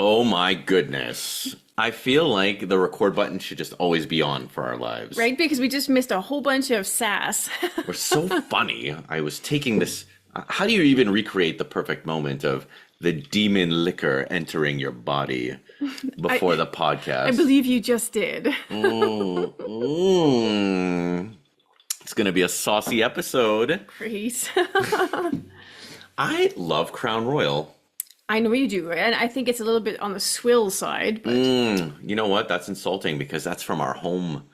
Oh my goodness. I feel like the record button should just always be on for our lives. Right? Because we just missed a whole bunch of sass. We're so funny. I was taking this. How do you even recreate the perfect moment of the demon liquor entering your body before the podcast? I believe you just did. It's going to be a saucy episode. Great. I love Crown Royal. I know you do, and I think it's a little bit on the swill side. But... You know what? That's insulting because that's from our home.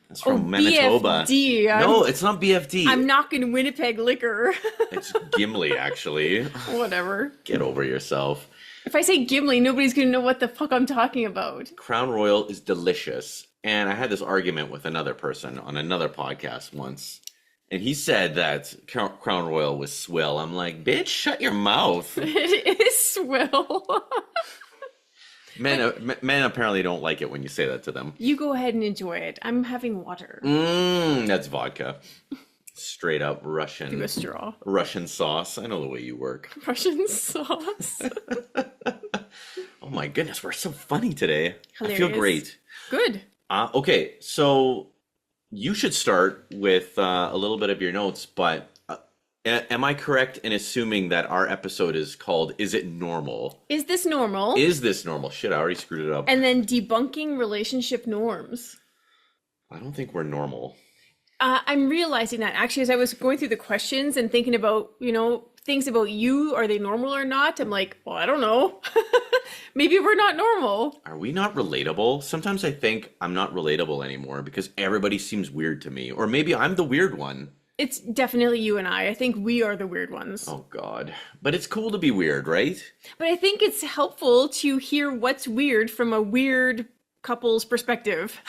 That's from Manitoba. BFD. No, it's not BFD. I'm knocking Winnipeg liquor. It's Gimli, actually. Whatever. Get over yourself. If I say Gimli, nobody's going to know what the fuck I'm talking about. Crown Royal is delicious. And I had this argument with another person on another podcast once. And he said that Crown Royal was swill. I'm like, bitch, shut your mouth. It is swill. Men apparently don't like it when you say that to them. You go ahead and enjoy it. I'm having water. That's vodka. Straight up Russian. Through a straw. Russian sauce. I know the way you work. Russian sauce. Oh my goodness, we're so funny today. Hilarious. I feel great. Good. Okay, so you should start with a little bit of your notes, but am I correct in assuming that our episode is called Is It Normal? Is this normal? Is this normal? Shit, I already screwed it up. And then debunking relationship norms. I don't think we're normal. I'm realizing that actually as I was going through the questions and thinking about, things about you, are they normal or not? I'm like, well, I don't know. Maybe we're not normal. Are we not relatable? Sometimes I think I'm not relatable anymore because everybody seems weird to me. Or maybe I'm the weird one. It's definitely you and I. I think we are the weird ones. Oh, God. But it's cool to be weird, right? But I think it's helpful to hear what's weird from a weird couple's perspective.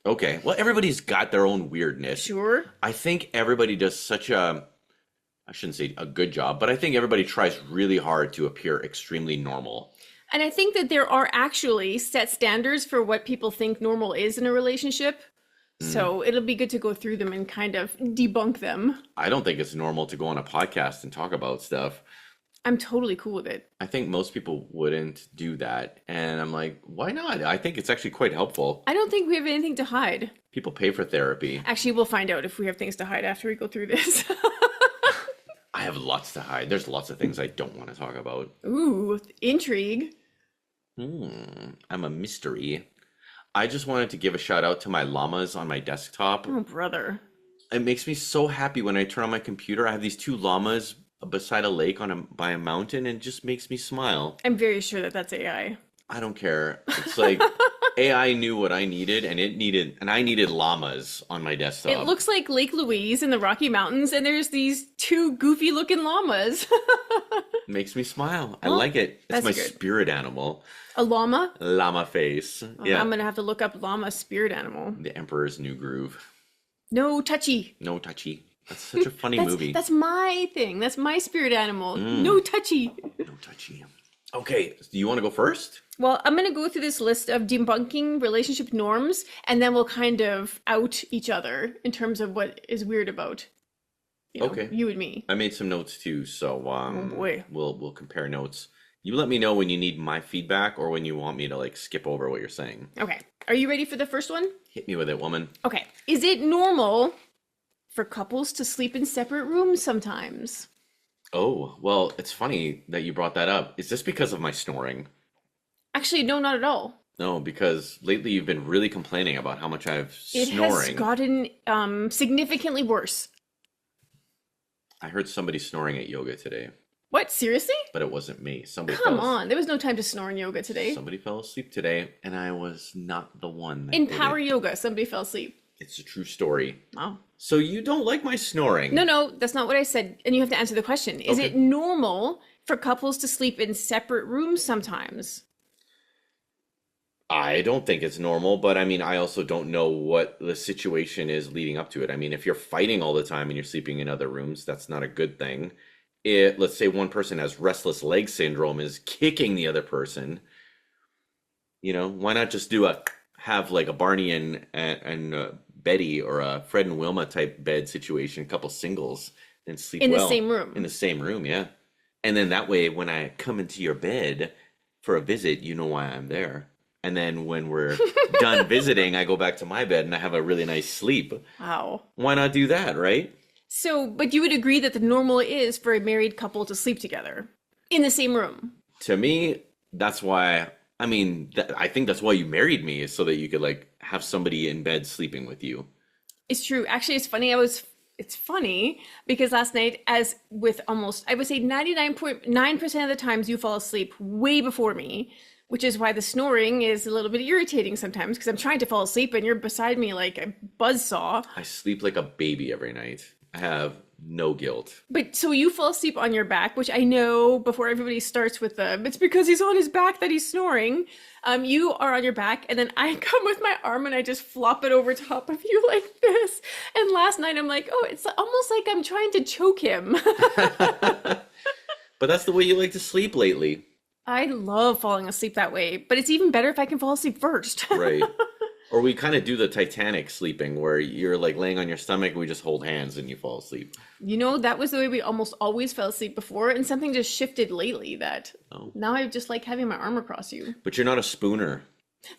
Okay. Well, everybody's got their own weirdness. Sure. I think everybody does such a, I shouldn't say a good job, but I think everybody tries really hard to appear extremely normal. And I think that there are actually set standards for what people think normal is in a relationship. So it'll be good to go through them and kind of debunk them. I don't think it's normal to go on a podcast and talk about stuff. I'm totally cool with it. I think most people wouldn't do that. And I'm like, why not? I think it's actually quite helpful. I don't think we have anything to hide. People pay for therapy. Actually, we'll find out if we have things to hide after we go through this. I have lots to hide. There's lots of things I don't want to talk about. Ooh, intrigue. I'm a mystery. I just wanted to give a shout out to my llamas on my desktop. Oh, brother. It makes me so happy when I turn on my computer. I have these two llamas beside a lake by a mountain, and it just makes me smile. I'm very sure that that's AI. I don't care. It's like AI knew what I needed, and I needed llamas on my desktop. It looks like Lake Louise in the Rocky Mountains, and there's these two goofy looking llamas. Makes me smile. I like it. It's my good. spirit animal. A llama? Llama face. Yeah. I'm gonna have to look up llama spirit animal. The Emperor's New Groove. No touchy. No touchy. That's such a funny movie. That's my thing. That's my spirit animal. No touchy. No touchy. Okay, do you want to go first? Well, I'm gonna go through this list of debunking relationship norms, and then we'll kind of out each other in terms of what is weird about you and me. I made some notes too, so Oh boy. we'll compare notes. You let me know when you need my feedback or when you want me to skip over what you're saying. Okay. Are you ready for the first one? Hit me with it, woman. Okay. Is it normal for couples to sleep in separate rooms sometimes? Oh, well, it's funny that you brought that up. Is this because of my snoring? Actually, no, not at all. No, because lately you've been really complaining about how much I've It snoring. has gotten significantly worse. I heard somebody snoring at yoga today, What? Seriously? but it wasn't me. Come on. There was no time to snore in yoga today. Somebody fell asleep today, and I was not the one. That In did power it. yoga, somebody fell asleep. It's a true story. Wow. So you don't like my snoring? No, that's not what I said. And you have to answer the question. Is Okay. it normal for couples to sleep in separate rooms sometimes? I don't think it's normal, but I mean, I also don't know what the situation is leading up to it. I mean, if you're fighting all the time and you're sleeping in other rooms, that's not a good thing. Let's say one person has restless leg syndrome, is kicking the other person. Why not just have like a Barney and Betty or a Fred and Wilma type bed situation, a couple singles, and sleep In the well same room. in the same room, yeah. And then that way, when I come into your bed for a visit, you know why I'm there. And then when we're done visiting, I go back to my bed and I have a really nice sleep. Wow. Why not do that, right? So, but you would agree that the normal is for a married couple to sleep together in the same room. To me, that's why, I mean, I think that's why you married me, is so that you could like have somebody in bed sleeping with you. It's true. Actually, it's funny. It's funny because last night, as with almost, I would say 99.9% of the times you fall asleep way before me, which is why the snoring is a little bit irritating sometimes because I'm trying to fall asleep and you're beside me like a buzzsaw. I sleep like a baby every night. I have no guilt. But so you fall asleep on your back, which I know before everybody starts with it's because he's on his back that he's snoring. You are on your back, and then I come with my arm and I just flop it over top of you like this. And last night I'm like, oh, it's almost like I'm trying to choke him. But that's the way you like to sleep lately. I love falling asleep that way, but it's even better if I can fall asleep first. Right. Or we kind of do the Titanic sleeping where you're like laying on your stomach and we just hold hands and you fall asleep. You know, that was the way we almost always fell asleep before, and something just shifted lately that now I just like having my arm across you. But you're not a spooner.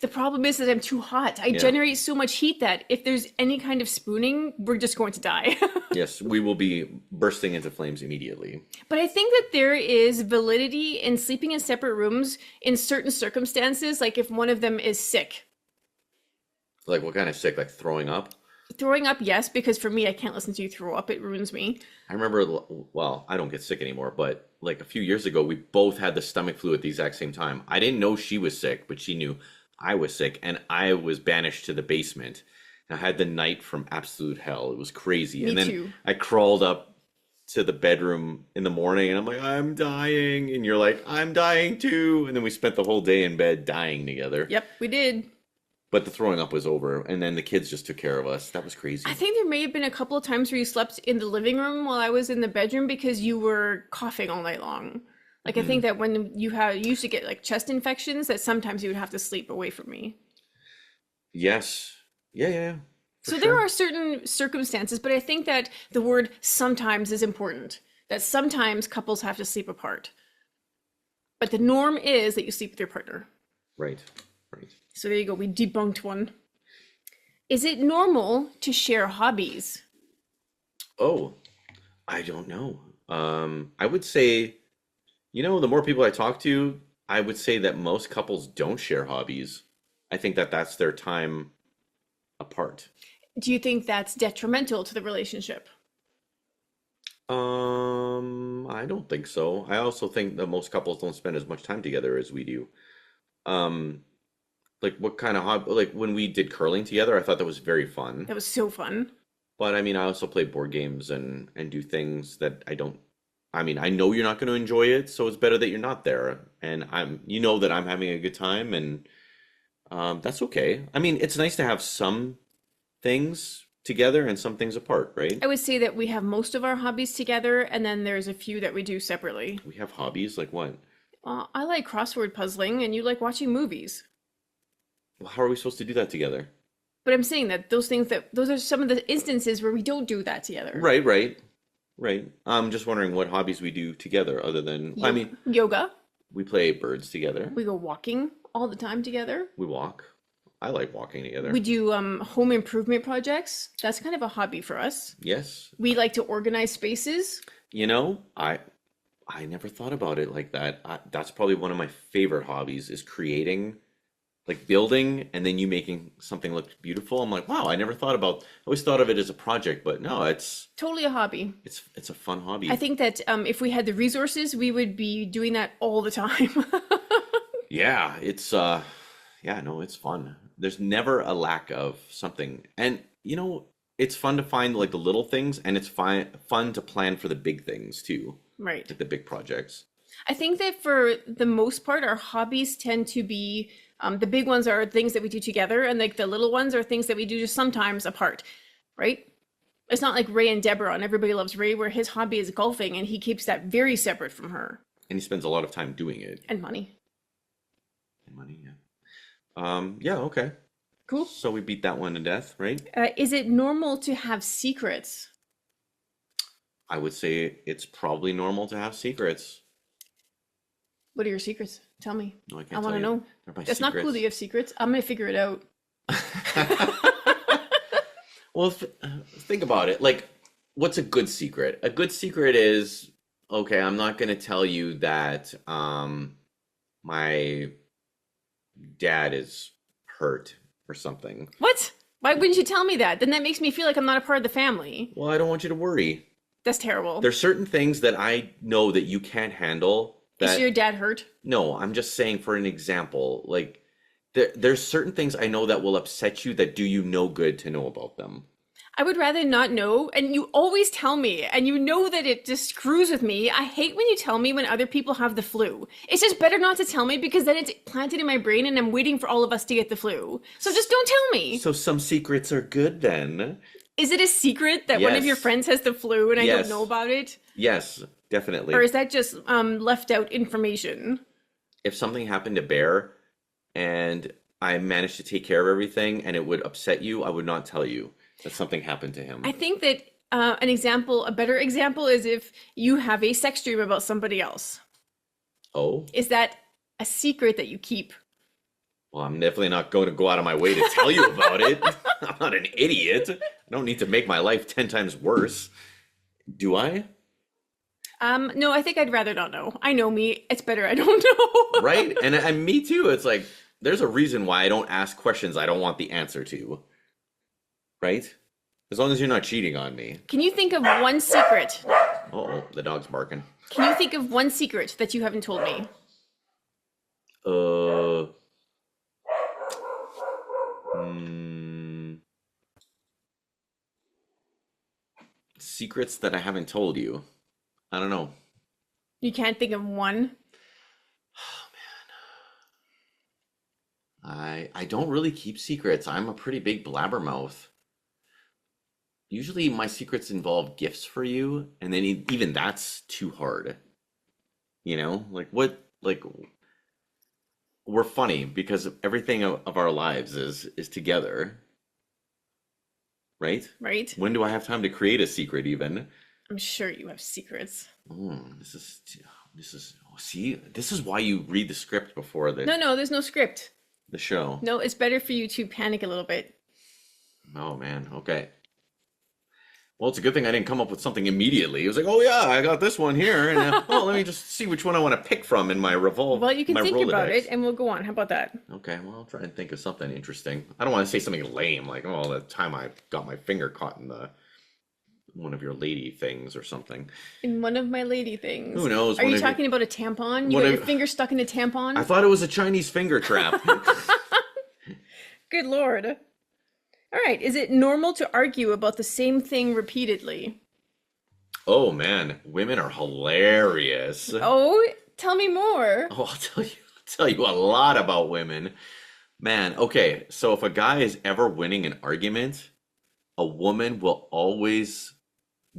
The problem is that I'm too hot. I Yeah. generate so much heat that if there's any kind of spooning, we're just going to die. Yes, we will be bursting into flames immediately. But I think that there is validity in sleeping in separate rooms in certain circumstances, like if one of them is sick. Like what kind of sick? Like throwing up? Throwing up, yes, because for me, I can't listen to you throw up. It ruins me. I remember, well, I don't get sick anymore, but like a few years ago, we both had the stomach flu at the exact same time. I didn't know she was sick, but she knew I was sick, and I was banished to the basement. I had the night from absolute hell. It was crazy. Me And then too. I crawled up to the bedroom in the morning, and I'm like, I'm dying. And you're like, I'm dying too. And then we spent the whole day in bed dying together. Yep, we did. But the throwing up was over, and then the kids just took care of us. That was crazy. I think there may have been a couple of times where you slept in the living room while I was in the bedroom because you were coughing all night long. Like, I think that when you used to get like chest infections, that sometimes you would have to sleep away from me. Yes. Yeah. So there are certain circumstances, but I think that the word sometimes is important. That sometimes couples have to sleep apart. But the norm is that you sleep with your partner. Right. So there you go. We debunked one. Is it normal to share hobbies? Oh, I don't know. I would say, the more people I talk to, I would say that most couples don't share hobbies. I think that that's their time apart. Do you think that's detrimental to the relationship? I don't think so. I also think that most couples don't spend as much time together as we do. Like what kind of hobby, like when we did curling together, I thought that was very fun. That was so fun. But I mean, I also play board games and do things that I know you're not going to enjoy it, so it's better that you're not there. And that I'm having a good time, and that's okay. I mean, it's nice to have some things together and some things apart, right? I would say that we have most of our hobbies together, and then there's a few that we do separately. We have hobbies, like what? I like crossword puzzling, and you like watching movies. Well, how are we supposed to do that together? But I'm saying that those are some of the instances where we don't do that together. Right. I'm just wondering what hobbies we do together other than, Yoga. we play birds together. We go walking all the time together. We walk. I like walking together. We do home improvement projects. That's kind of a hobby for us. Yes. We like to organize spaces. I never thought about it like that. That's probably one of my favorite hobbies is creating, like building, and then you making something look beautiful. I'm like, wow, I never thought about. I always thought of it as a project, but no, it's totally a hobby. It's a fun hobby. I think that if we had the resources, we would be doing that all the time. Yeah, it's it's fun. There's never a lack of something, and it's fun to find like the little things, and it's fun to plan for the big things too. Right. Like the big projects. I think that for the most part, our hobbies tend to be the big ones are things that we do together, and like the little ones are things that we do just sometimes apart, right? It's not like Ray and Deborah on Everybody Loves Ray, where his hobby is golfing, and he keeps that very separate from her. And he spends a lot of time doing it. And money. Yeah. Yeah, okay. Cool. So we beat that one to death, right? Is it normal to have secrets? I would say it's probably normal to have secrets. What are your secrets? Tell me. No, I I can't want tell to you. know. They're my It's not cool that you have secrets. I'm going to figure it out. Well, think about it. Like, what's a good secret? A good secret is, okay, I'm not going to tell you that my dad is hurt or something. What? Why wouldn't you tell me that? Then that makes me feel like I'm not a part of the family. Well, I don't want you to worry. That's terrible. There's certain things that I know that you can't handle. Is your dad hurt? No, I'm just saying for an example. Like, there's certain things I know that will upset you that do you no good to know about them. I would rather not know, and you always tell me, and you know that it just screws with me. I hate when you tell me when other people have the flu. It's just better not to tell me because then it's planted in my brain and I'm waiting for all of us to get the flu. So just don't tell me. So some secrets are good then. Is it a secret that one of your Yes. friends has the flu and I Yes. don't know about it? Yes, definitely. Or is that just left out information? If something happened to Bear and I managed to take care of everything and it would upset you, I would not tell you that something happened to him. I think that a better example is if you have a sex dream about somebody else. Oh? Is that a secret that you keep? Well, I'm definitely not going to go out of my way to tell you about it. I'm not an idiot. I don't need to make my life 10 times worse. Do I? No, I think I'd rather not know. I know me. It's better I don't know. Right? And me too. It's like, there's a reason why I don't ask questions I don't want the answer to. Right? As long as you're not cheating on me. Can you think of one secret? Uh-oh, the dog's barking. Can you think of one secret that you haven't told me? Secrets that I haven't told you. I don't know. You can't think of one? I don't really keep secrets. I'm a pretty big blabbermouth. Usually my secrets involve gifts for you, and then even that's too hard. You know? Like we're funny because everything of our lives is together. Right? Right? When do I have time to create a secret even? I'm sure you have secrets. This is why you read the script before No, there's no script. the show. No, it's better for you to panic a little bit. Oh man, okay. Well, it's a good thing I didn't come up with something immediately. It was like, oh yeah, I got this one here, and let me just see which one I want to pick from in my Well, you can my think about Rolodex. it, and we'll go on. How about that? Okay, well, I'll try and think of something interesting. I don't want to say something lame, like, oh, the time I got my finger caught in one of your lady things or something. In one of my lady things. Who knows? Are you talking about a tampon? You got your finger stuck in a tampon? I thought it was a Chinese finger trap. Good Lord. All right. Is it normal to argue about the same thing repeatedly? Oh man, women are hilarious. Oh, tell me more. Oh, I'll tell you a lot about women. Man, okay, so if a guy is ever winning an argument, a woman will always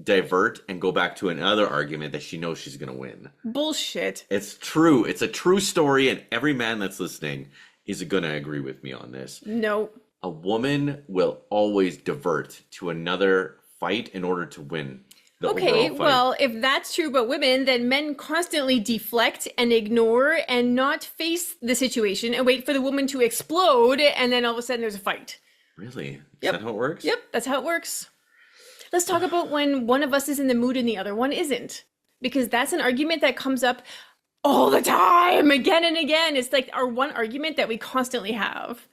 divert and go back to another argument that she knows she's gonna win. Bullshit. It's true. It's a true story, and every man that's listening is gonna agree with me on this. No. A woman will always divert to another fight in order to win the Okay, overall fight. well, if that's true about women, then men constantly deflect and ignore and not face the situation and wait for the woman to explode, and then all of a sudden there's a fight. Really? Is Yep. that how it works? Yep, that's how it works. Let's talk about when one of us is in the mood and the other one isn't. Because that's an argument that comes up all the time, again and again. It's like our one argument that we constantly have.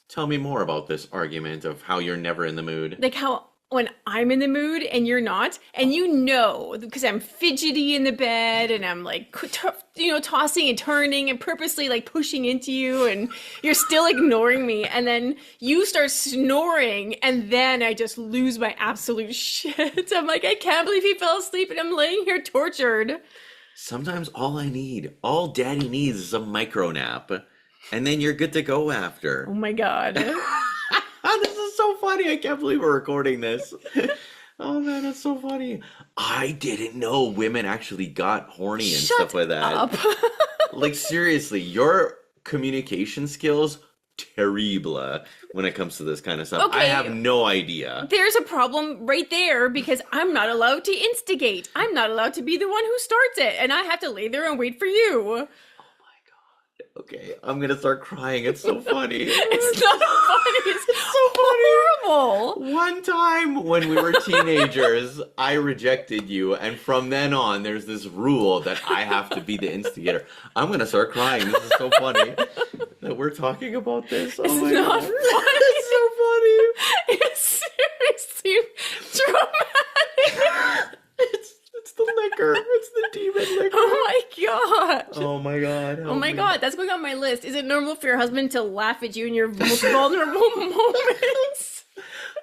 Tell me more about this argument of how you're never in the mood. Like how when I'm in the mood and you're not, and you know, because I'm fidgety in the bed and I'm like, tossing and turning and purposely like pushing into you, and you're still ignoring me, and then you start snoring, and then I just lose my absolute shit. I'm like, I can't believe he fell asleep, and I'm laying here tortured. Sometimes all daddy needs is a micro nap, and then you're good to go after. Oh my God. This is so funny. I can't believe we're recording this. Oh man, that's so funny. I didn't know women actually got horny and Shut stuff like that. up. Like seriously, your communication skills terrible when it comes to this kind of stuff. I Okay. have no idea. There's a problem right there because I'm not allowed to instigate. I'm not allowed to be the one who starts it, and I have to lay there and wait for you. Okay, I'm gonna start crying. It's so funny. It's not funny. It's so horrible. One time when we were teenagers, I rejected you, and from then on, there's this rule that I have to be the instigator. I'm gonna start crying. This is so funny that we're talking about this. Oh my not god, funny. it's so funny. It's seriously traumatic. It's the liquor. It's the demon liquor. Oh my god. Oh my god. Oh my help me. god, that's going on my list. Is it normal for your husband to laugh at you in your most vulnerable moments?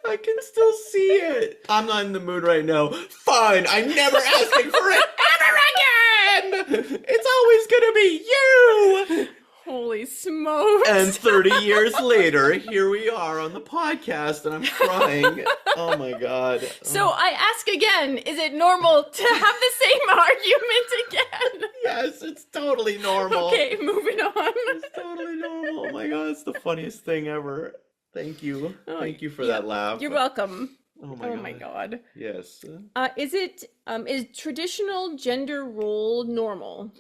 I can still see it. I'm not in the mood right now. Fine, I'm never asking for it ever again. It's always gonna be you. Holy smokes. And 30 years later, here we are on the podcast, and I'm crying. Oh my god. So I ask again, is it normal to have the same argument again? Yes, it's totally normal. Okay, moving on. It's totally normal. Oh my god, it's the funniest thing ever. Thank you. Thank you for that laugh. You're welcome. Oh my Oh god. my god. Yes. Is traditional gender role normal?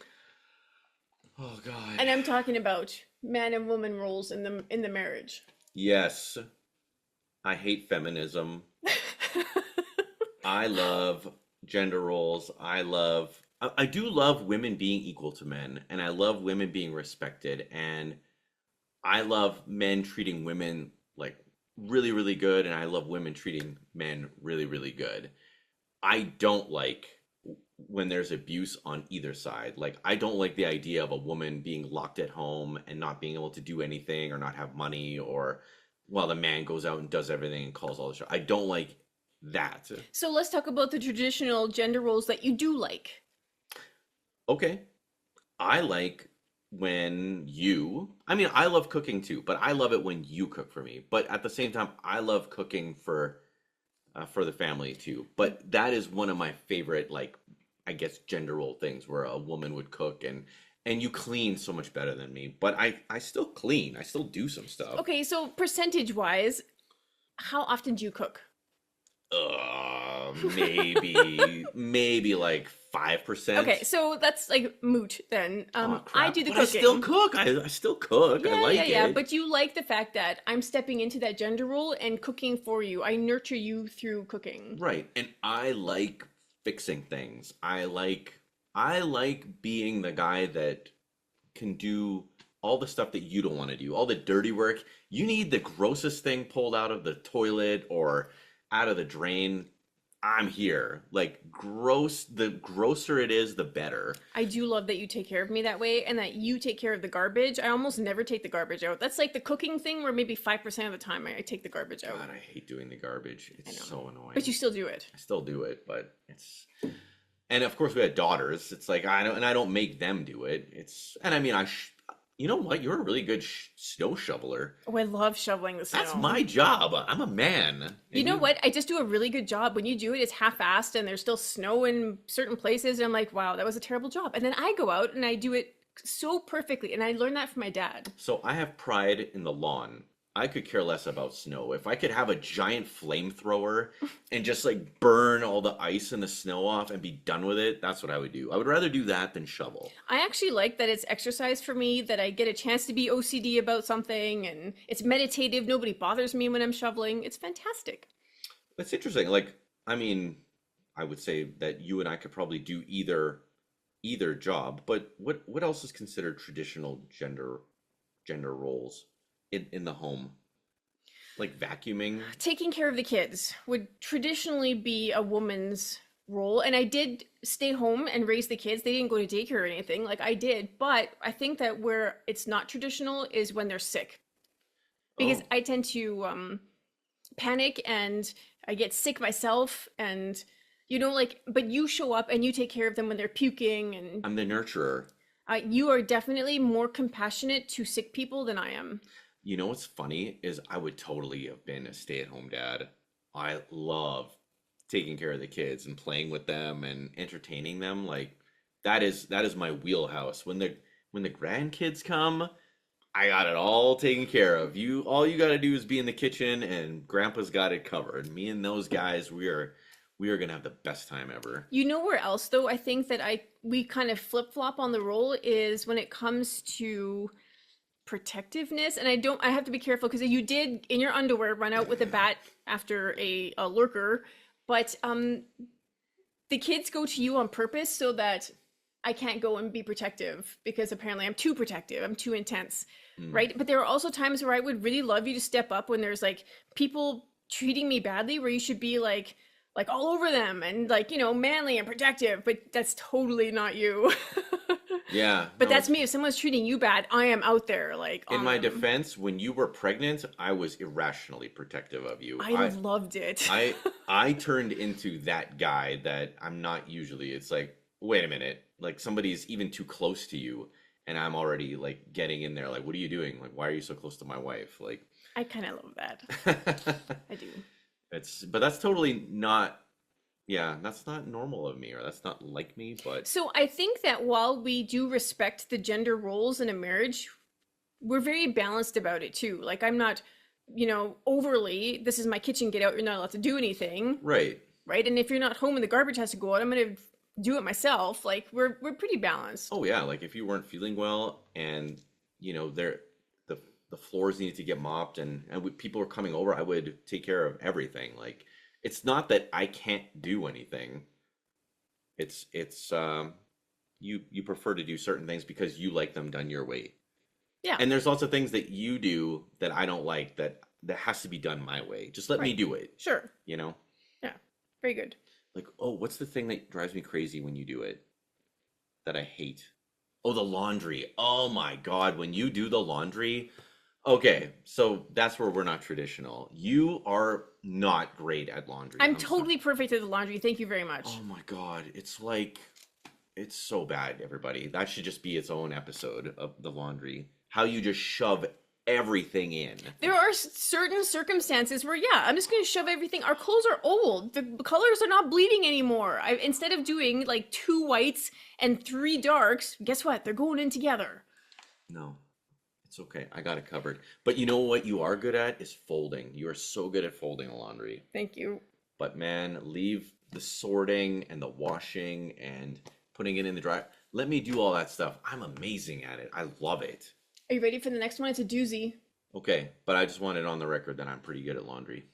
Oh god. And I'm talking about man and woman roles in the marriage. Yes. I hate feminism. I love gender roles. I do love women being equal to men, and I love women being respected, and I love men treating women like really, really good, and I love women treating men really, really good. I don't like when there's abuse on either side. Like, I don't like the idea of a woman being locked at home and not being able to do anything or not have money, or while the man goes out and does everything and calls all the shots. I don't like that. So let's talk about the traditional gender roles that you do like. Okay. I like when I love cooking too, but I love it when you cook for me. But at the same time, I love cooking for the family too. But that is one of my favorite, like, I guess, gender role things, where a woman would cook, and you clean so much better than me. But I still clean. I still do some stuff. Okay, so percentage wise, how often do you cook? Maybe like 5%. Okay, so that's like moot then. Oh, I crap. do the But cooking. I still cook. I still cook. I like yeah. it. But you like the fact that I'm stepping into that gender role and cooking for you. I nurture you through cooking. Right. And I like fixing things. I like being the guy that can do all the stuff that you don't want to do, all the dirty work. You need the grossest thing pulled out of the toilet or out of the drain. I'm here. Like, the grosser it is, the better. I do love that you take care of me that way and that you take care of the garbage. I almost never take the garbage out. That's like the cooking thing where maybe 5% of the time I take the garbage out. God, I hate doing the garbage. It's so annoying. But you still do it. I still do it, but and of course we had daughters. It's like, I don't make them do it. And I mean, you know what? You're a really good snow shoveler. Oh, I love shoveling the snow. That's my job. I'm a man. You know what? I just do a really good job. When you do it, it's half-assed and there's still snow in certain places. And I'm like, wow, that was a terrible job. And then I go out and I do it so perfectly. And I learned that from my dad. So I have pride in the lawn. I could care less about snow. If I could have a giant flamethrower and just like burn all the ice and the snow off and be done with it, that's what I would do. I would rather do that than shovel. I actually like that it's exercise for me, that I get a chance to be OCD about something, and it's meditative. Nobody bothers me when I'm shoveling. It's fantastic. That's interesting. Like, I mean, I would say that you and I could probably do either job, but what else is considered traditional gender roles in the home? Like vacuuming? Taking care of the kids would traditionally be a woman's role, and I did stay home and raise the kids. They didn't go to daycare or anything like I did, but I think that where it's not traditional is when they're sick, because I tend to panic and I get sick myself, and but you show up and you take care of them when they're puking, and I'm the nurturer. you are definitely more compassionate to sick people than I am. You know what's funny is I would totally have been a stay-at-home dad. I love taking care of the kids and playing with them and entertaining them. Like, that is my wheelhouse. When the grandkids come, I got it all taken care of. All you got to do is be in the kitchen, and Grandpa's got it covered. Me and those guys, we are gonna have the best time ever. You know where else though? I think that we kind of flip flop on the role is when it comes to protectiveness, and I have to be careful because you did in your underwear run out with a bat after a lurker, but the kids go to you on purpose so that I can't go and be protective because apparently I'm too protective, I'm too intense, right? But there are also times where I would really love you to step up when there's like people treating me badly, where you should be like all over them and like, manly and protective, but that's totally not you. Yeah. But that's me. If someone's treating you bad, I am out there like in my defense, when you were pregnant, I was irrationally protective of you. I loved it. I turned into that guy that I'm not usually. It's like, wait a minute, like somebody's even too close to you and I'm already like getting in there like, what are you doing? Like, why are you so close to my wife? Like, I kind of love that. I do. But that's totally not, yeah, that's not normal of me, or that's not like me, but. So I think that while we do respect the gender roles in a marriage, we're very balanced about it too. Like I'm not, overly, this is my kitchen, get out, you're not allowed to do anything. Right. Right. And if you're not home and the garbage has to go out, I'm going to do it myself. Like we're pretty balanced. Oh yeah. Like if you weren't feeling well and, the floors needed to get mopped and people were coming over, I would take care of everything. Like, it's not that I can't do anything. It's you prefer to do certain things because you like them done your way. Yeah. And there's lots of things that you do that I don't like that has to be done my way. Just let me do it. Sure. Yeah. Very good. Like, oh, what's the thing that drives me crazy when you do it that I hate? Oh, the laundry. Oh my God, when you do the laundry. Okay, so that's where we're not traditional. You are not great at laundry. I'm totally perfect at the laundry. Thank you very much. Oh my God. It's so bad, everybody. That should just be its own episode of the laundry. How you just shove everything in. There are certain circumstances where, yeah, I'm just going to shove everything. Our clothes are old. The colors are not bleeding anymore. Instead of doing like 2 whites and 3 darks, guess what? They're going in together. No. It's okay. I got it covered. But you know what you are good at is folding. You are so good at folding the laundry. Thank you. But man, leave the sorting and the washing and putting it in the dryer. Let me do all that stuff. I'm amazing at it. I love it. Are you ready for the next one? It's a doozy. Okay, but I just want it on the record that I'm pretty good at laundry.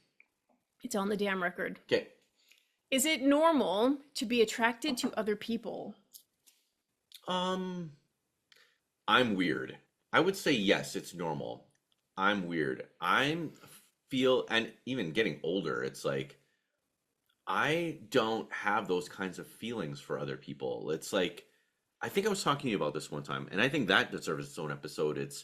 It's on the damn record. Okay. Is it normal to be attracted to other people? I'm weird. I would say yes, it's normal. I'm weird. And even getting older, it's like, I don't have those kinds of feelings for other people. It's like, I think I was talking to you about this one time, and I think that deserves its own episode. It's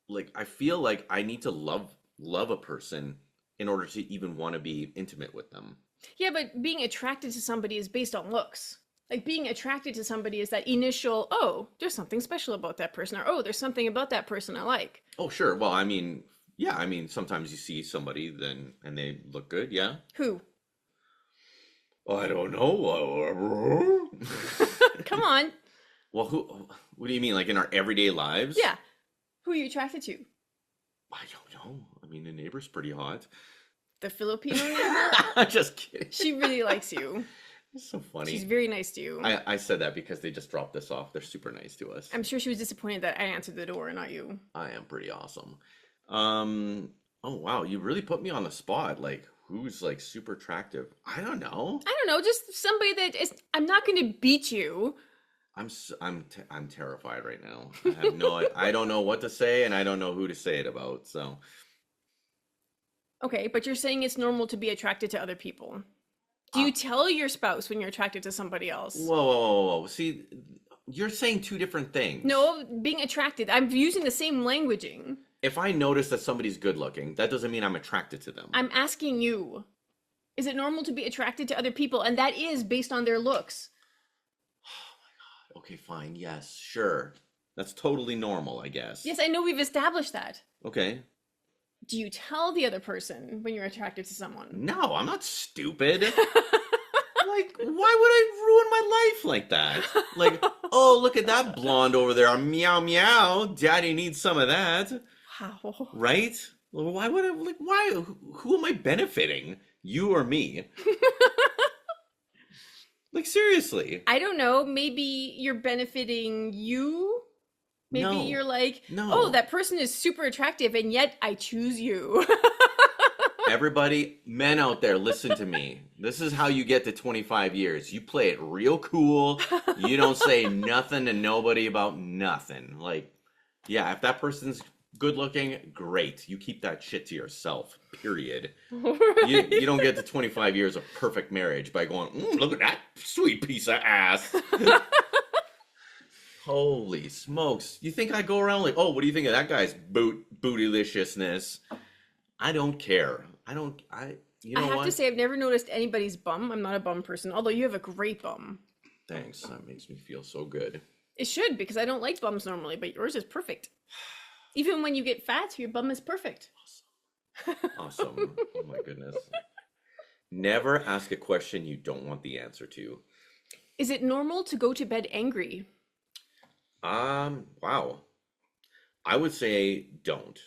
like, I feel like I need to love a person in order to even want to be intimate with them. Yeah, but being attracted to somebody is based on looks. Like being attracted to somebody is that initial, oh, there's something special about that person, or oh, there's something about that person I like. Oh, sure. Well, I mean, yeah, sometimes you see somebody and they look good, yeah. Who? I don't know. Come on. Well, what do you mean, like in our everyday lives? Yeah. Who are you attracted to? I don't know. I mean, the neighbor's pretty hot. The Filipino neighbor? I'm just kidding. She really likes you. It's so funny. She's very nice to you. I said that because they just dropped this off. They're super nice to us. I'm sure she was disappointed that I answered the door and not you. I am pretty awesome. Oh wow, you really put me on the spot. Like, who's like super attractive? I don't know. Just somebody that is. I'm not going to beat you. I'm terrified right now. I have I don't know what to say, and I don't know who to say it about. So. Okay, but you're saying it's normal to be attracted to other people. Do you tell your spouse when you're attracted to somebody else? Whoa. See, you're saying 2 different things. No, being attracted. I'm using the same languaging. If I notice that somebody's good looking, that doesn't mean I'm attracted to them. I'm asking you, is it normal to be attracted to other people? And that is based on their looks. Oh my God. Okay, fine. Yes, sure. That's totally normal, I guess. Yes, I know we've established that. Okay. Do you tell the other person when you're attracted to someone? No, I'm not stupid. Like, why would I ruin my life like that? Like, Oh, look at that blonde over there. Meow meow. Daddy needs some of that. Wow. Right? Well, why would I like why who am I benefiting? You or me? Like seriously. I don't know. Maybe you're benefiting you. Maybe No. you're like, oh, No. that person is super attractive, and yet I choose you. Everybody, men out there, listen to me. This is how you get to 25 years. You play it real cool. You don't say nothing to nobody about nothing. Like, yeah, if that person's good looking, great. You keep that shit to yourself, period. Right. You don't get to 25 years of perfect marriage by going, look at that sweet piece of ass. Holy smokes. You think I go around like, oh, what do you think of that guy's bootyliciousness? I don't care. You I know have what? to say, I've never noticed anybody's bum. I'm not a bum person, although you have a great bum. Thanks. That makes me feel so good. It should, because I don't like bums normally, but yours is perfect. Even when you get fat, your bum is perfect. Awesome. Oh my goodness. Never ask a question you don't want the answer to. Is it normal to go to bed angry? Wow. I would say don't.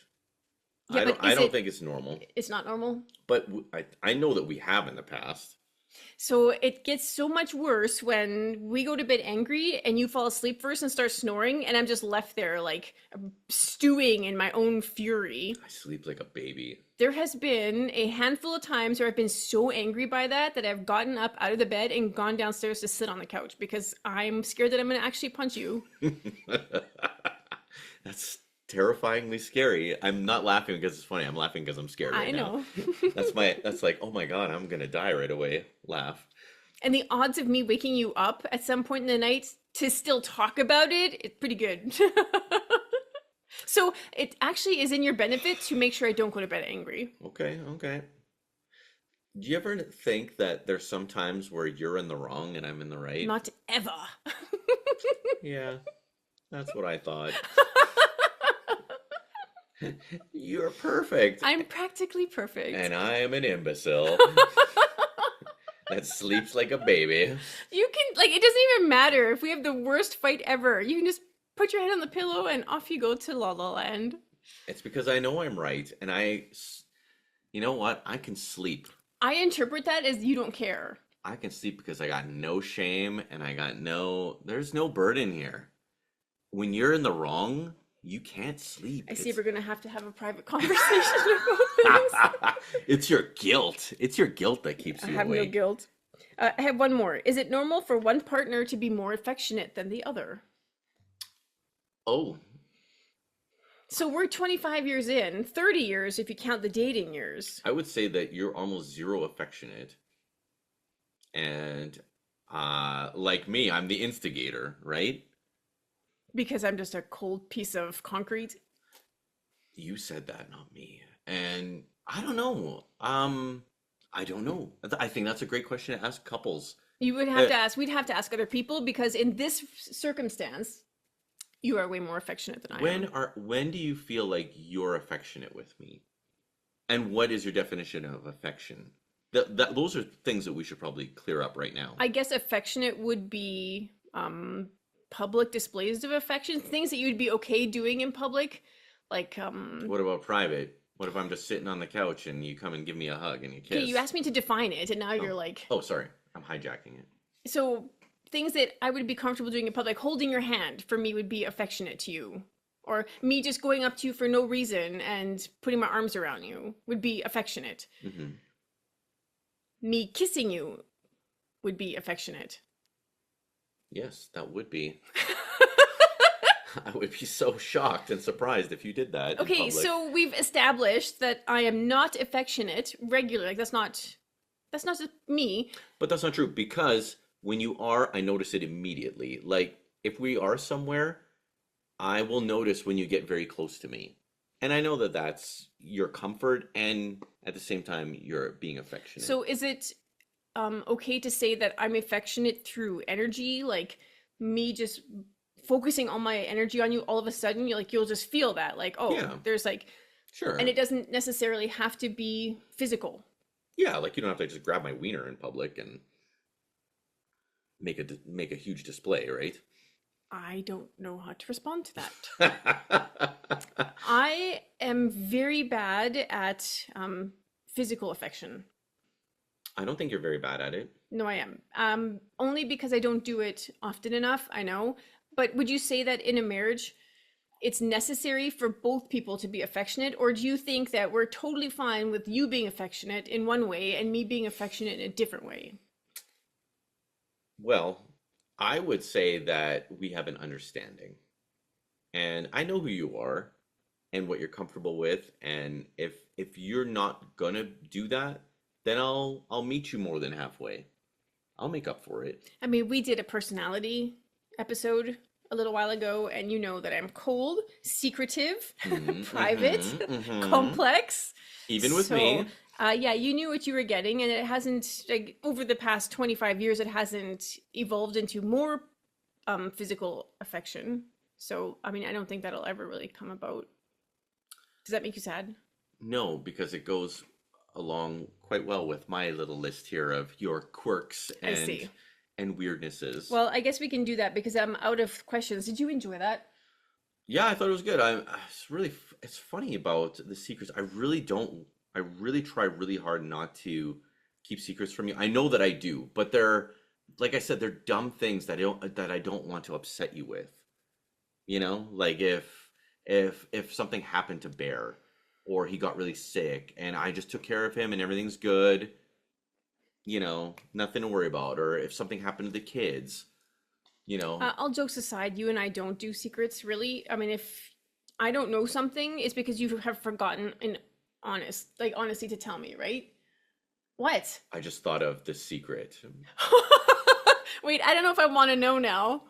Yeah, I don't think it's normal, It's not normal. but I know that we have in the past. So it gets so much worse when we go to bed angry and you fall asleep first and start snoring, and I'm just left there like stewing in my own fury. I sleep like a baby. There has been a handful of times where I've been so angry by that I've gotten up out of the bed and gone downstairs to sit on the couch because I'm scared that I'm going to actually punch you. That's terrifyingly scary. I'm not laughing because it's funny. I'm laughing because I'm scared right I know. now. That's like, oh my God, I'm gonna die right away. Laugh. And the odds of me waking you up at some point in the night to still talk about it's pretty good. So it actually is in your benefit to make sure I don't go to bed angry. Okay. Do you ever think that there's some times where you're in the wrong and I'm in the right? Not ever. Yeah, that's what I thought. You're perfect. I'm practically perfect. And I am an imbecile that sleeps like a baby. You can, like, it doesn't even matter if we have the worst fight ever. You can just put your head on the pillow and off you go to La La Land. It's because I know I'm right, and you know what? I can sleep. I interpret that as you don't care. I can sleep because I got no shame and there's no burden here. When you're in the wrong, you can't sleep. I see we're going to have a private conversation about this. It's your guilt. It's your guilt that keeps I you have no awake. guilt. I have one more. Is it normal for one partner to be more affectionate than the other? Oh, So we're 25 years in, 30 years if you count the dating years. I would say that you're almost zero affectionate. And like me, I'm the instigator, right? Because I'm just a cold piece of concrete. You said that, not me. And I don't know. I don't know. I think that's a great question to ask couples. You would have to ask, we'd have to ask other people, because in this circumstance, you are way more affectionate than I am. When do you feel like you're affectionate with me? And what is your definition of affection? Those are things that we should probably clear up right now. I guess affectionate would be public displays of affection, things that you'd be okay doing in public, like What about private? What if I'm just sitting on the couch and you come and give me a hug and you kiss? okay, you asked me to define it, and now you're like, Oh, sorry. I'm hijacking it. so things that I would be comfortable doing in public, holding your hand for me would be affectionate to you. Or me just going up to you for no reason and putting my arms around you would be affectionate. Mm-hmm. Me kissing you would be affectionate. Yes, that would be. I would be so shocked and surprised if you did that. Okay, so we've established that I am not affectionate regularly. Like that's not just me. But that's not true, because when you are, I notice it immediately. Like if we are somewhere, I will notice when you get very close to me. And I know that that's your comfort, and at the same time, you're being affectionate. So is it okay to say that I'm affectionate through energy? Like me just focusing all my energy on you, all of a sudden, you'll just feel that. Like, oh, Yeah. there's like, Sure. and it doesn't necessarily have to be physical. Yeah, like you don't have to just grab my wiener in public and make a huge display, right? I don't know how to respond to that. I am very bad at physical affection. I don't think you're very bad at it. No, I am. Only because I don't do it often enough, I know. But would you say that in a marriage, it's necessary for both people to be affectionate? Or do you think that we're totally fine with you being affectionate in one way and me being affectionate in a different way? Well, I would say that we have an understanding. And I know who you are and what you're comfortable with. And if you're not gonna do that, then I'll meet you more than halfway. I'll make up for it. I mean, we did a personality episode a little while ago, and you know that I'm cold, secretive, private, complex. Even with me. Yeah, you knew what you were getting, and it hasn't, like, over the past 25 years, it hasn't evolved into more physical affection. So, I mean, I don't think that'll ever really come about. Does that make you sad? No, because it goes along quite well with my little list here of your quirks I see. and weirdnesses. Well, I guess we can do that because I'm out of questions. Did you enjoy that? Yeah, I thought it was good. It's funny about the secrets. I really try really hard not to keep secrets from you. I know that I do, but they're, like I said, they're dumb things that I don't want to upset you with. You know, like if something happened to Bear, or he got really sick and I just took care of him and everything's good, you know, nothing to worry about. Or if something happened to the kids, you know. All jokes aside, you and I don't do secrets, really. I mean, if I don't know something, it's because you have forgotten honesty to tell me, right? What? I just thought of the secret. Wait, I don't know if I want to know now.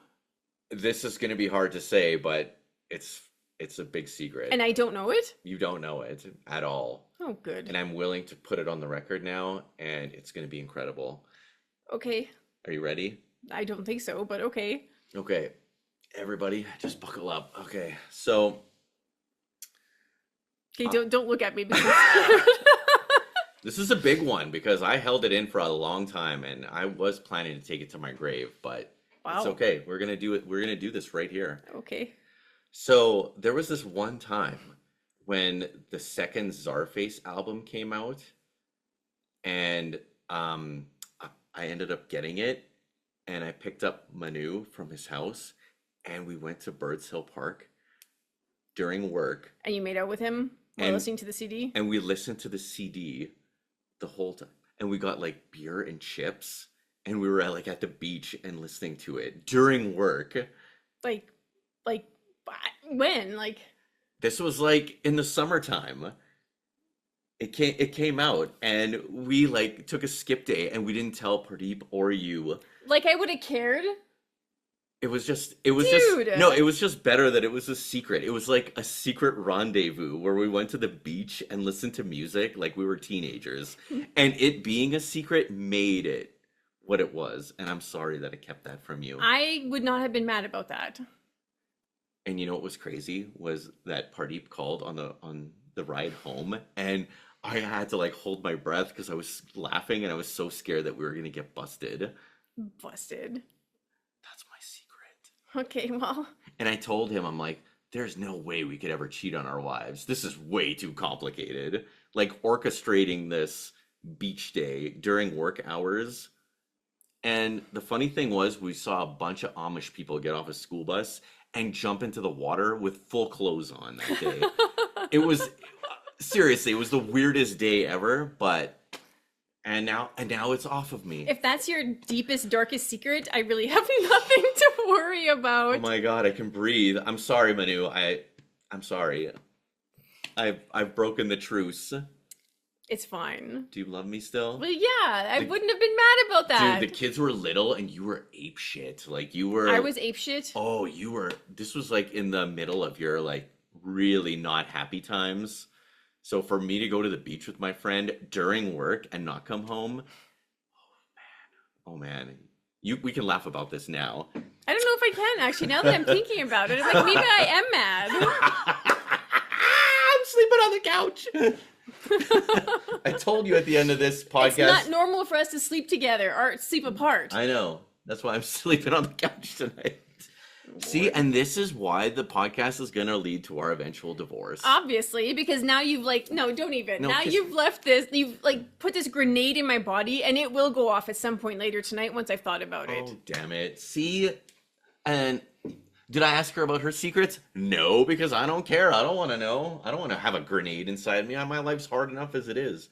This is going to be hard to say, but it's a big secret. And I don't know it? You don't know it at all. Oh, good. And I'm willing to put it on the record now, and it's going to be incredible. Okay. Are you ready? I don't think so, but okay. Okay. Everybody, just buckle up. Okay. So. Okay, don't look at me because This is a big one because I held it in for a long time and I was planning to take it to my grave, but wow. It's okay. We're going to do it. We're going to do this right here. Okay. So there was this one time when the second Czarface album came out and I ended up getting it and I picked up Manu from his house and we went to Birds Hill Park during work. And you made out with him while listening to the CD? And we listened to the CD the whole time. And we got like beer and chips and we were at the beach and listening to it during work. Like when? This was like in the summertime. It came out and we took a skip day and we didn't tell Pradeep or you. Like I would have cared. It was just better that it was a secret. It was like a secret rendezvous where we went to the beach and listened to music like we were teenagers. And it being a secret made it what it was. And I'm sorry that I kept that from you. I would not have been mad about that. And you know what was crazy was that Pardeep called on the ride home and I had to hold my breath because I was laughing and I was so scared that we were going to get busted. Busted. That's my secret. Okay, well. And I told him, I'm like, there's no way we could ever cheat on our wives. This is way too complicated. Orchestrating this beach day during work hours. And the funny thing was we saw a bunch of Amish people get off a school bus and jump into the water with full clothes on that day. It was seriously, it was the weirdest day ever, and now it's off of me. If that's your deepest, darkest secret, I really have nothing to worry about. Oh my God, I can breathe. I'm sorry, Manu. I'm sorry. I've broken the truce. It's fine. Do you love me still? Well, yeah, I wouldn't have been mad about that. Dude, the kids were little and you were ape shit. You were. I was ape shit. Oh, you were. This was in the middle of your really not happy times. So for me to go to the beach with my friend during work and not come home, oh man, we can laugh about this now. I don't know if I can actually. Now that I'm thinking about it, I'm maybe I am mad. I'm sleeping on the couch. I told you at the end of this podcast. It's not normal for us to sleep together or sleep apart. I know. That's why I'm sleeping on the couch tonight. See, and this is why the podcast is going to lead to our eventual divorce. Obviously, because now you've like, no, don't even. No, now 'cause- you've left this, you've like put this grenade in my body and it will go off at some point later tonight once I've thought about it. Oh, damn it. See, and did I ask her about her secrets? No, because I don't care. I don't want to know. I don't want to have a grenade inside me. My life's hard enough as it is.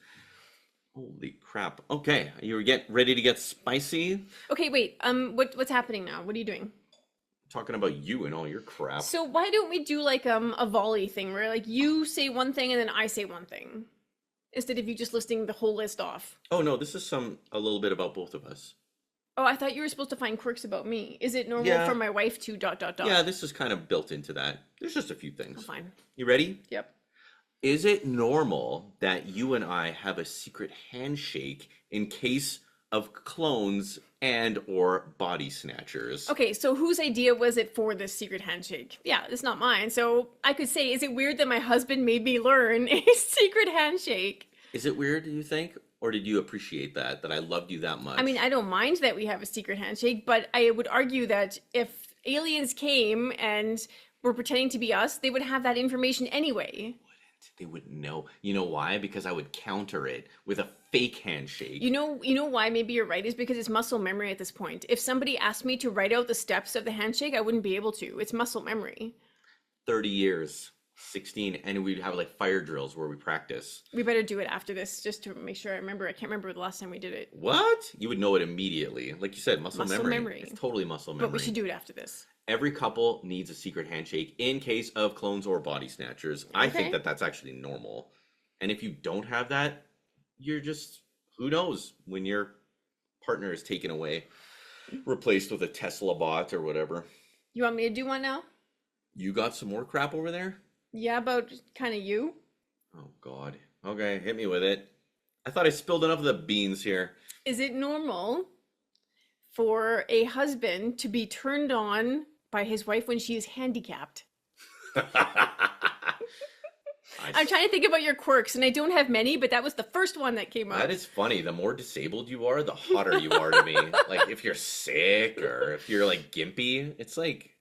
Holy crap. Okay, you get ready to get spicy? Okay, wait. What's happening now? What are you doing? Talking about you and all your crap. So why don't we do like a volley thing where like you say one thing and then I say one thing instead of you just listing the whole list off? Oh no, this is a little bit about both of us. Oh, I thought you were supposed to find quirks about me. Is it normal Yeah. for my wife to ... Yeah, this is kind of built into that. There's just a few Oh, things. fine. You ready? Yep. Is it normal that you and I have a secret handshake in case of clones and or body snatchers? Okay, so whose idea was it for this secret handshake? Yeah, it's not mine. So I could say, is it weird that my husband made me learn a secret handshake? Is it weird, do you think? Or did you appreciate that I loved you that much? I mean, I don't mind that we have a secret handshake, but I would argue that if aliens came and were pretending to be us, they would have that information anyway. They wouldn't know. You know why? Because I would counter it with a fake handshake. You know why maybe you're right is because it's muscle memory at this point. If somebody asked me to write out the steps of the handshake, I wouldn't be able to. It's muscle memory. 30 years, 16, and we'd have like fire drills where we practice. We better do it after this just to make sure I remember. I can't remember the last time we did it. What? You would know it immediately. Like you said, muscle memory. memory. It's totally muscle memory. But we should do it after this. Every couple needs a secret handshake in case of clones or body snatchers. I think that that's actually normal. And if you don't have that, you're just, who knows when your partner is taken away, replaced with a Tesla bot or whatever. You want me to do one now? You got some more crap over there? Yeah, about kind of you. Oh, God. Okay, hit me with it. I thought I spilled enough of the beans here. Is it normal for a husband to be turned on by his wife when she is handicapped? I'm trying to think about your quirks, and I don't have many, but that was the first one that came up. That is funny. The more disabled you are, the hotter you are to me. Like if you're sick or if you're like gimpy, it's like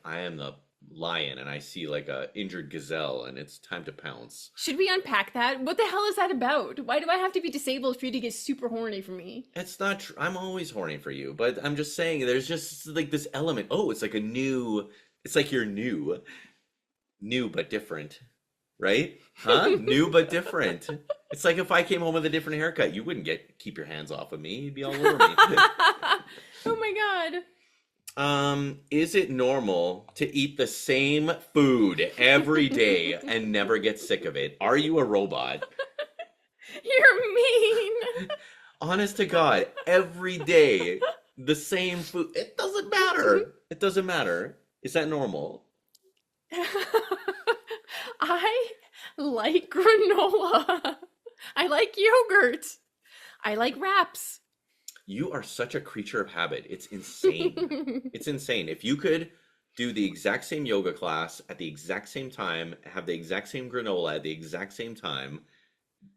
I am the lion and I see like a injured gazelle and it's time to pounce. Should we unpack that? What the hell is that about? Why do I have to be disabled for you to get super horny for me? It's not true. I'm always horny for you, but I'm just saying there's just like this element. Oh, it's like it's like you're new but different, right? Huh? New but different. It's like if I came home with a different haircut, you wouldn't keep your hands off of me. You'd be all over me. Oh my God. Is it normal to eat the same food every day and never get sick of it? Are you a robot? You're mean. Honest to God, every day, the same food. It doesn't matter. It doesn't matter. Is that normal? I like granola. I like yogurt. I like wraps. You are such a creature of habit. It's insane. It's insane. If you could do the exact same yoga class at the exact same time, have the exact same granola at the exact same time,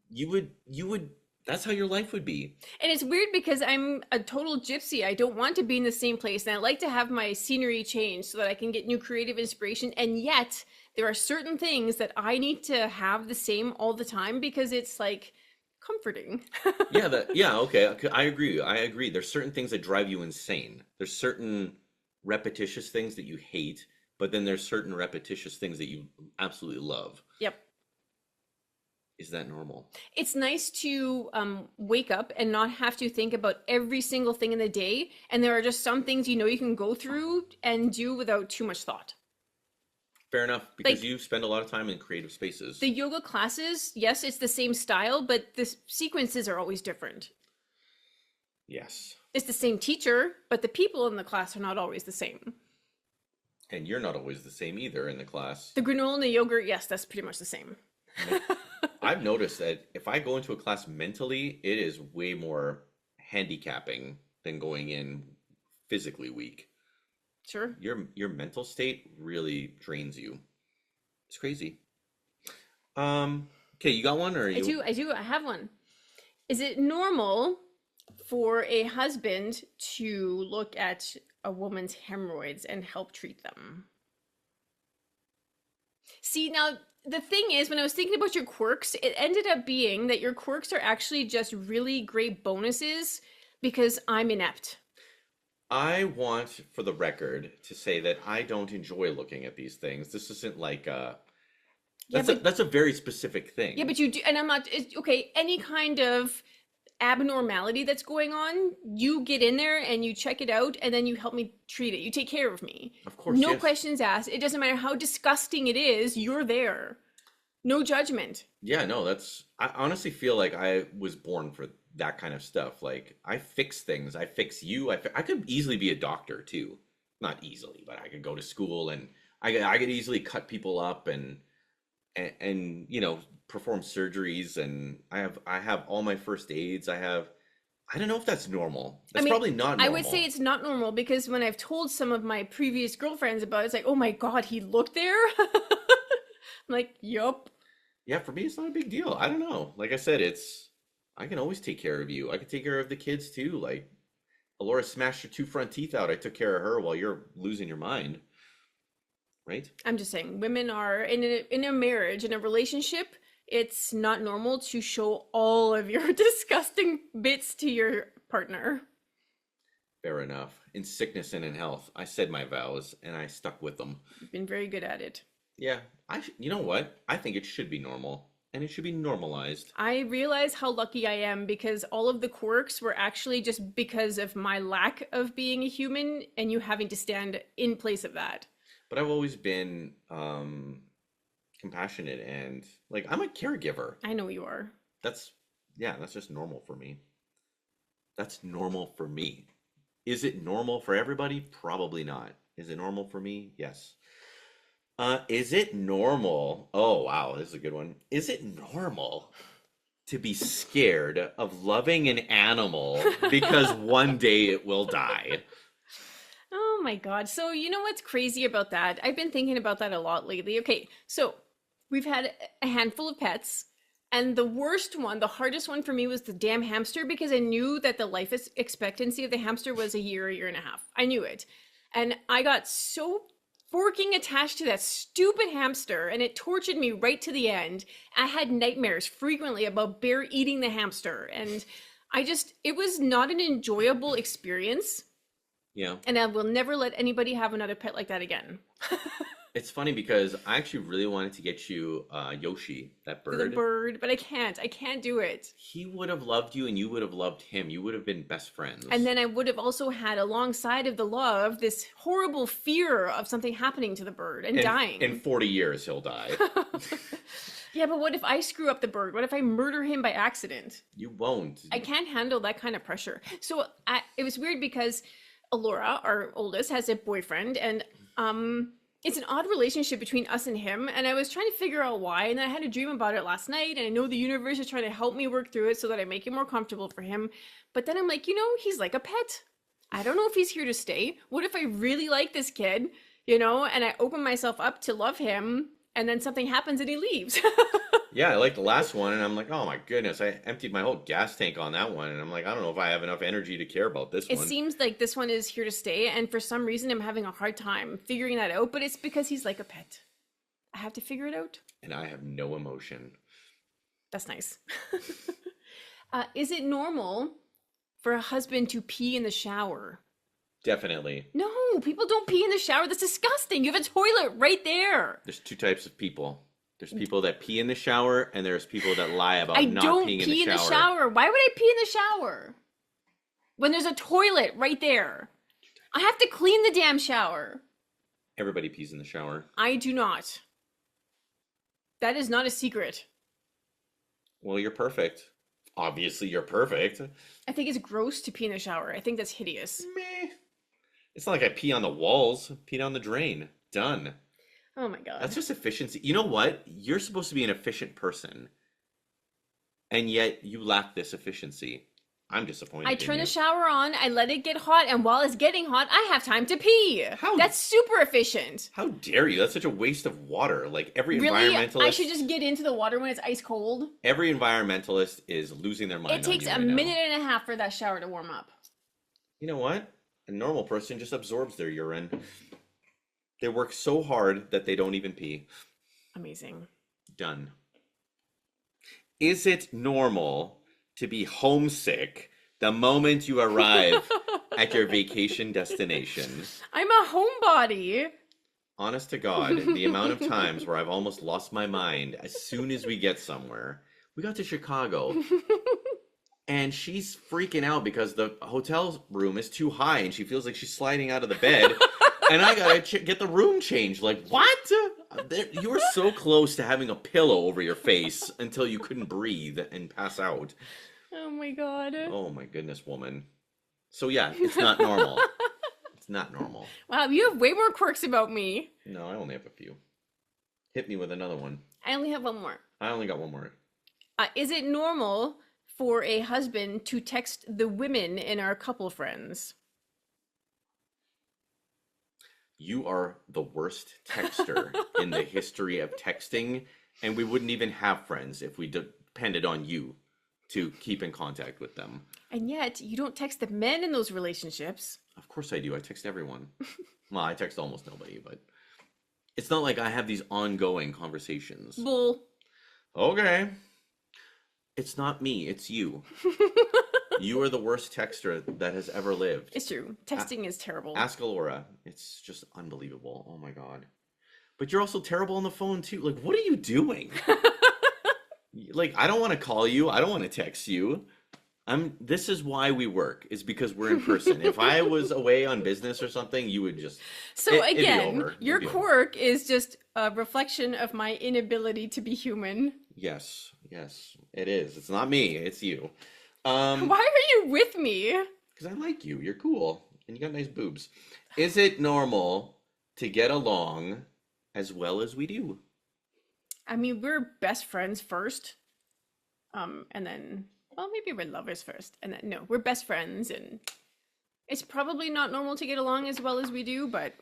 you would that's how your life would be. And it's weird because I'm a total gypsy. I don't want to be in the same place. And I like to have my scenery change so that I can get new creative inspiration. And yet there are certain things that I need to have the same all the time because it's like comforting. Okay. I agree. There's certain things that drive you insane. There's certain repetitious things that you hate, but then there's certain repetitious things that you absolutely love. Yep. Is that normal? It's nice to wake up and not have to think about every single thing in the day. And there are just some things you can go through and do without too much thought. Fair enough, because Like, you spend a lot of time in creative spaces. The yoga classes, yes, it's the same style, but the sequences are always different. Yes. It's the same teacher, but the people in the class are not always the same. And you're not always the same either in the class. The granola and the yogurt, yes, that's pretty much the same. I've noticed that if I go into a class mentally, it is way more handicapping than going in physically weak. Sure. Your mental state really drains you. It's crazy. Okay, you got one or you? I do. I have one. Is it normal for a husband to look at a woman's hemorrhoids and help treat them. See, now the thing is, when I was thinking about your quirks, it ended up being that your quirks are actually just really great bonuses because I'm inept. I want, for the record, to say that I don't enjoy looking at these things. This isn't like that's a very specific thing. Yeah, but you do, and I'm not, okay, any kind of abnormality that's going on, you get in there and you check it out and then you help me treat it. You take care of me. Of course, no yes. questions asked. It doesn't matter how disgusting it is, you're there. No judgment. Yeah, no, I honestly feel like I was born for that kind of stuff. Like, I fix things. I fix you. I could easily be a doctor too. Not easily, but I could go to school and I could easily cut people up and perform surgeries, and I have all my first aids. I don't know if that's normal. That's probably not normal. I would say it's not normal because when I've told some of my previous girlfriends about it, it's like, oh my God, he looked there? I'm like, yup. Yeah, for me, it's not a big deal. I don't know. Like I said, I can always take care of you. I can take care of the kids too. Like, Alora smashed her 2 front teeth out. I took care of her while you're losing your mind. Right? I'm just saying, women are in a marriage, in a relationship, it's not normal to show all of your disgusting bits to your partner. Fair enough. In sickness and in health, I said my vows and I stuck with them. You've been very good at it. Yeah, you know what? I think it should be normal and it should be normalized. I realize how lucky I am because all of the quirks were actually just because of my lack of being a human and you having to stand in place of that. But I've always been compassionate and like, I'm a caregiver. I know you are. That's just normal for me. That's normal for me. Is it normal for everybody? Probably not. Is it normal for me? Yes. Is it normal? Oh, wow, this is a good one. Is it normal to be scared of loving an animal because one day it will die? Oh my God. So you know what's crazy about that? I've been thinking about that a lot lately. Okay, so we've had a handful of pets, and the worst one, the hardest one for me was the damn hamster because I knew that the life expectancy of the hamster was a year and a half. I knew it. And I got so forking attached to that stupid hamster, and it tortured me right to the end. I had nightmares frequently about Bear eating the hamster, and it was not an enjoyable experience. Yeah. And I will never let anybody have another pet like that again. It's funny because I actually really wanted to get you Yoshi, that bird. The bird, but I can't do it. He would have loved you and you would have loved him. You would have been best friends. And then I would have also had alongside of the love this horrible fear of something happening to the bird and dying. In 40 years he'll die. Yeah, but what if I screw up the bird? What if I murder him by accident? You won't. I can't handle that kind of pressure. So it was weird because Alora, our oldest, has a boyfriend, and it's an odd relationship between us and him, and I was trying to figure out why, and then I had a dream about it last night, and I know the universe is trying to help me work through it so that I make it more comfortable for him, but then I'm like, he's like a pet. I don't know if he's here to stay. What if I really like this kid, and I open myself up to love him, and then something happens and he leaves? Yeah, I like the last one, and I'm like, oh my goodness, I emptied my whole gas tank on that one, and I'm like, I don't know if I have enough energy to care about this one. It seems like this one is here to stay, and for some reason I'm having a hard time figuring that out, but it's because he's like a pet. I have to figure it out. And I have no emotion. That's nice. Is it normal for a husband to pee in the shower? Definitely. No, people don't pee in the shower. That's disgusting. You have a toilet right there. There's 2 types of people. There's people that pee in the shower, and there's people that lie about not peeing in the shower. I don't pee in the shower. Why would I pee in the shower? When there's a toilet right there. I have to clean the damn shower. Everybody pees in the shower. I do not. That is not a secret. Well, you're perfect. Obviously, you're perfect. I think it's gross to pee in the shower. I think that's hideous. Meh. It's not like I pee on the walls. Pee down the drain. Done. Oh my God. That's just efficiency. You know what? You're supposed to be an efficient person. And yet you lack this efficiency. I'm disappointed I in turn you. the shower on, I let it get hot, and while it's getting hot, I have time to pee. That's super efficient. How dare you? That's such a waste of water. Like every Really? environmentalist. I should just get into the water when it's ice cold. Every environmentalist is losing their mind. It takes a minute and a half for that shower to warm up. You know what? A normal person just absorbs their urine. They work so hard that they don't even pee. Amazing. Done. Is it normal to be homesick the moment you arrive at your vacation destination? I'm a homebody. Honest to God, the amount of times where I've almost lost my mind as soon as we get somewhere. We got to Chicago, and she's freaking out because the hotel room is too high, and she feels like she's sliding out of the bed, and I gotta get the room changed. Like, what? You were so close to having a pillow over your face until you couldn't breathe and pass out. Oh my God. Oh my goodness, woman. So yeah, it's not normal. It's not normal. Wow, you have way more quirks about me. No, I only have a few. Hit me with another one. I only have one more. I only got one more. Is it normal for a husband to text the women in our couple friends? You are the worst texter in the history of texting, and we wouldn't even have friends if we depended on you to keep in contact with them. And yet, you don't text the men in those relationships. Of course I do. I text everyone. Well, I text almost nobody, but it's not like I have these ongoing conversations. Bull. Okay. It's not me, it's you. You are the worst texter that has ever lived. It's true. Texting is terrible. Ask Alora. It's just unbelievable. Oh my God. But you're also terrible on the phone too. Like, what are you doing? Like, I don't want to call you. I don't want to text you. This is why we work, is because we're in person. If I was away on business or something, you would just... So it'd be again, over. your quirk is just a reflection of my inability to be human. Yes, it is. It's not me, it's you. Why are you with me? Because I like you. You're cool. And you got nice boobs. Is it normal to get along as well as we do? I mean, we're best friends first. And then, well, maybe we're lovers first. And then, no, we're best friends. And it's probably not normal to get along as well as we do, but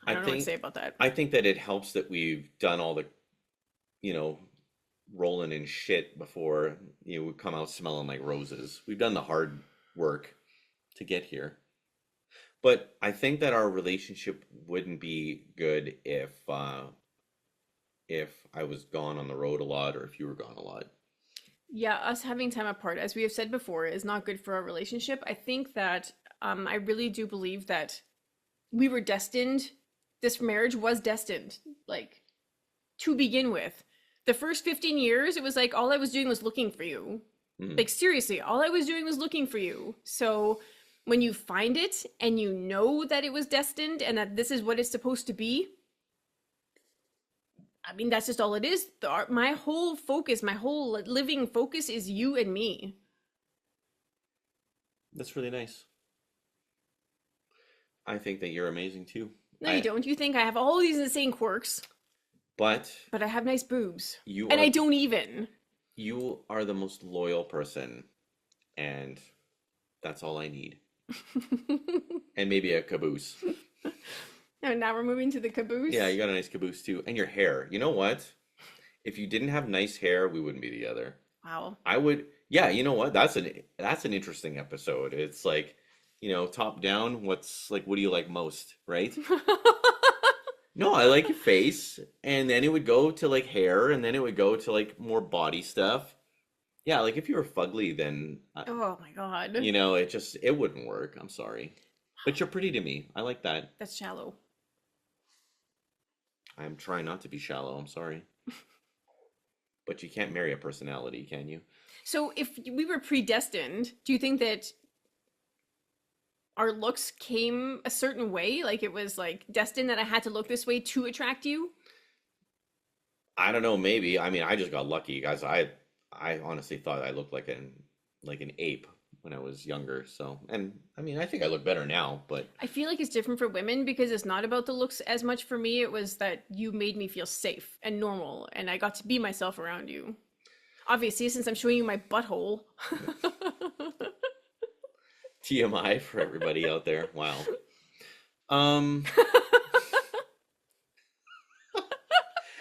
I don't know what to say about that. I think that it helps that we've done all the, rolling in shit before, we come out smelling like roses. We've done the hard work to get here. But I think that our relationship wouldn't be good if I was gone on the road a lot or if you were gone a lot. Yeah, us having time apart, as we have said before, is not good for our relationship. I think that I really do believe that we were destined, this marriage was destined, like, to begin with. The first 15 years, it was like all I was doing was looking for you. Like, seriously, all I was doing was looking for you. So when you find it and you know that it was destined and that this is what it's supposed to be, I mean, that's just all it is. My whole focus, my whole living focus is you and me. That's really nice. I think that you're amazing too. No, you don't. You think I have all these insane quirks. But I have nice boobs. I don't even. You are the most loyal person. And that's all I need. And maybe a caboose. And now we're moving to the caboose. Yeah, you got a nice caboose too. And your hair. You know what? If you didn't have nice hair, we wouldn't be together. Wow. I would. Yeah, you know what? That's an interesting episode. It's like, top down, what do you like most, right? No, I like your face. And then it would go to like hair, and then it would go to like more body stuff. Yeah, like if you were fugly, then oh my God. It wouldn't work. I'm sorry. But you're pretty to me. I like that. That's shallow. I'm trying not to be shallow. I'm sorry. But you can't marry a personality, can you? So if we were predestined, do you think that our looks came a certain way? Like it was like destined that I had to look this way to attract you? I don't know, maybe. I mean, I just got lucky, guys. I honestly thought I looked like an ape when I was younger. So, and I mean, I think I look better now, but I feel like it's different for women because it's not about the looks as much for me. It was that you made me feel safe and normal, and I got to be myself around you. Obviously, since I'm showing you my butthole. TMI for everybody out there. Wow. Um,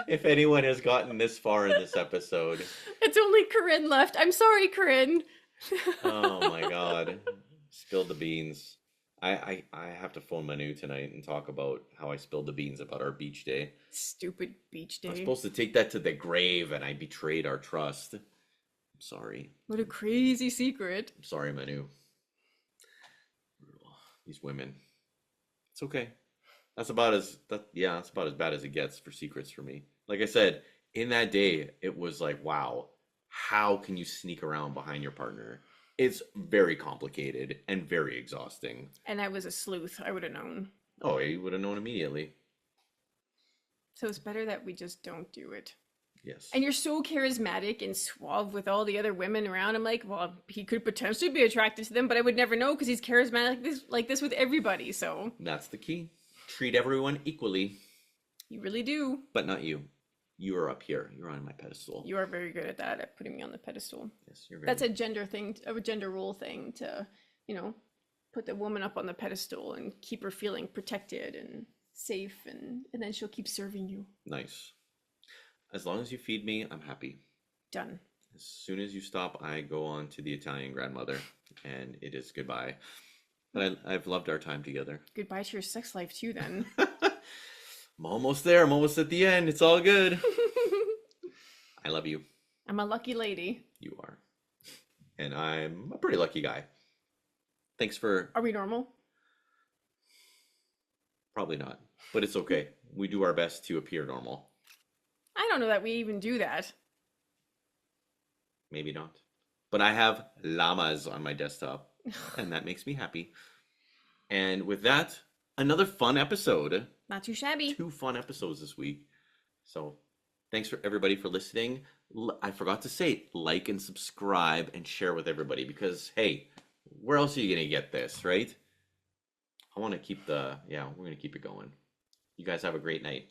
if anyone has gotten this far in this episode, It's only Corinne left. I'm sorry, Corinne. oh my God, spilled the beans. I have to phone Manu tonight and talk about how I spilled the beans about our beach day. Stupid beach I'm day. supposed to take that to the grave, and I betrayed our trust. I'm sorry. What a crazy secret. I'm sorry, Manu. These women. It's okay. That's about as bad as it gets for secrets for me. Like I said, in that day, it was like, wow, how can you sneak around behind your partner? It's very complicated and very exhausting. And I was a sleuth. I would have known. Oh, you would have known immediately. So it's better that we just don't do it. Yes. And you're so charismatic and suave with all the other women around. I'm like, well, he could potentially be attracted to them, but I would never know because he's charismatic like this with everybody. So That's the key. Treat everyone equally, you really do. but not you. You are up here. You're on my pedestal. You are very good at that, at putting me on the pedestal. Yes, you're very That's a gender thing, a gender role thing to, put the woman up on the pedestal and keep her feeling protected and safe, and then she'll keep serving you. nice. As long as you feed me, I'm happy. Done. As soon as you stop, I go on to the Italian grandmother, and it is goodbye. But I've loved our time together. Goodbye to your sex life too, then. I'm almost there. I'm almost at the end. It's all good. I love you. I'm a lucky lady. You are. And I'm a pretty lucky guy. Thanks for... Are we normal? Probably not. But it's okay. We do our best to appear normal. I don't know that we even do that. Maybe not. But I have llamas on my desktop. And that makes me happy. And with that, another fun episode. Not too shabby. 2 fun episodes this week. So thanks for everybody for listening. I forgot to say, like and subscribe and share with everybody because, hey, where else are you going to get this, right? I want to keep we're going to keep it going. You guys have a great night.